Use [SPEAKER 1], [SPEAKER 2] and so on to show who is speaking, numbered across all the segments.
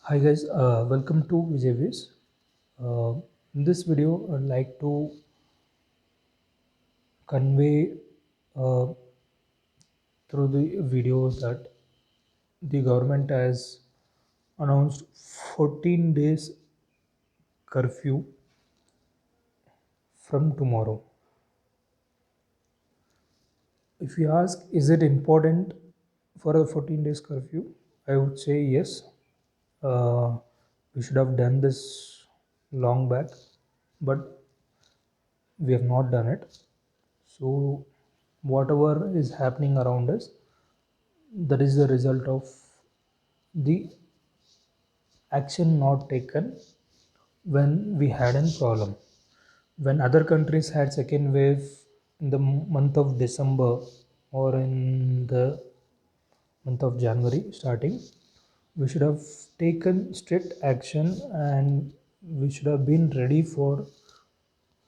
[SPEAKER 1] Hi guys, welcome to Vijay Viz. In this video, I'd like to convey uh, through the video that the government has announced 14 days curfew from tomorrow. If you ask, is it important for a 14 days curfew? I would say yes. Uh, we should have done this long back, but we have not done it. So whatever is happening around us, that is the result of the action not taken when we had a problem. When other countries had second wave in the month of December or in the month of January starting, we should have taken strict action and we should have been ready for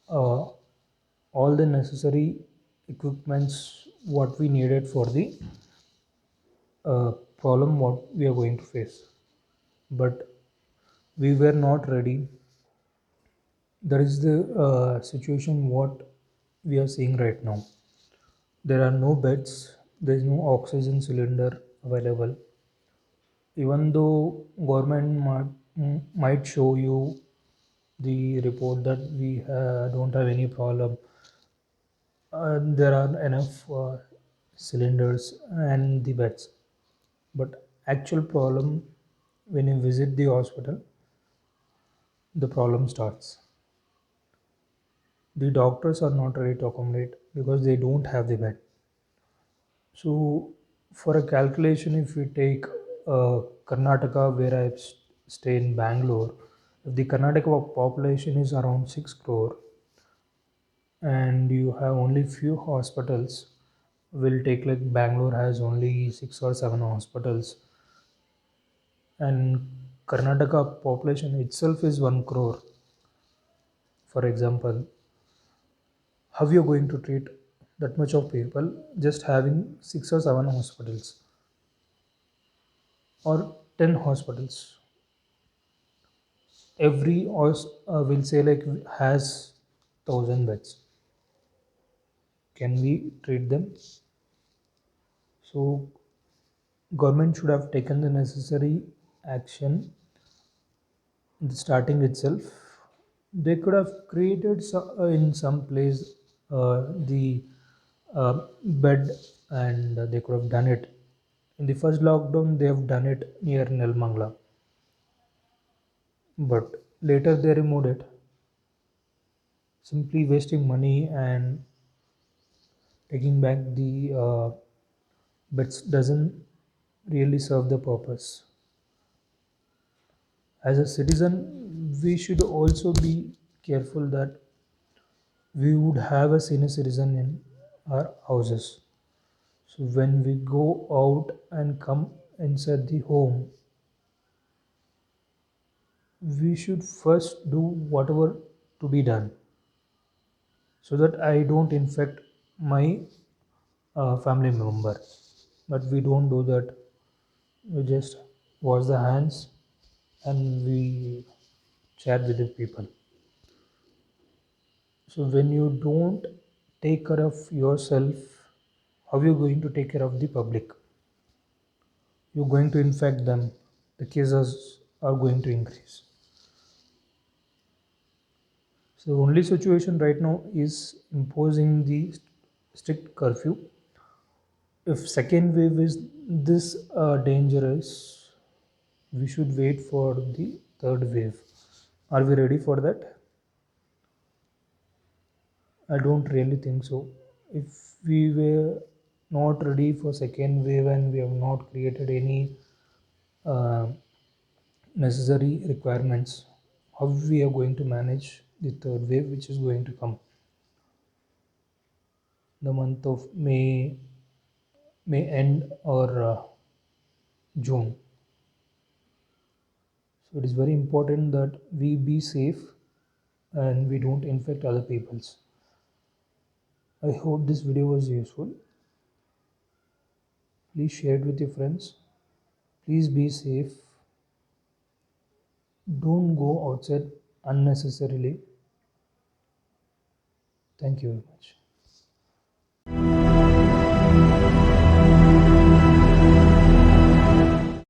[SPEAKER 1] uh, all the necessary equipments what we needed for the problem what we are going to face. But we were not ready. That is the situation what we are seeing right now. There are no beds, there is no oxygen cylinder available. Even though government might show you the report that we don't have any problem, there are enough cylinders and the beds. But actual problem, when you visit the hospital, the problem starts. The doctors are not ready to accommodate because they don't have the bed. So for a calculation, if we take Karnataka, where stay in Bangalore, if the Karnataka population is around 6 crore and you have only few hospitals, will take like Bangalore has only 6 or 7 hospitals, and Karnataka population itself is 1 crore, for example. How you going to treat that much of people just having 6 or 7 hospitals or 10 hospitals? Every will say like has 1,000 beds. Can we treat them? So government should have taken the necessary action in the starting itself. They could have created in some place the bed, and they could have done it. In the first lockdown, they have done it near Nelmangla, but later they removed it, simply wasting money and taking back the beds doesn't really serve the purpose. As a citizen, we should also be careful that we would have a senior citizen in our houses. So when we go out and come inside the home, we should first do whatever to be done so that I don't infect my family member. But we don't do that. We just wash the hands and we chat with the people. So when you don't take care of yourself, how are you going to take care of the public? You're going to infect them. The cases are going to increase. So the only situation right now is imposing the strict curfew. If second wave is this dangerous, we should wait for the third wave. Are we ready for that? I don't really think so. If we were not ready for second wave and we have not created any uh, necessary requirements, how we are going to manage the third wave which is going to come? The month of may end or June. So it is very important that we be safe and we don't infect other peoples. I hope this video was useful. Please share it with your friends. Please be safe. Don't go outside unnecessarily. Thank you very much.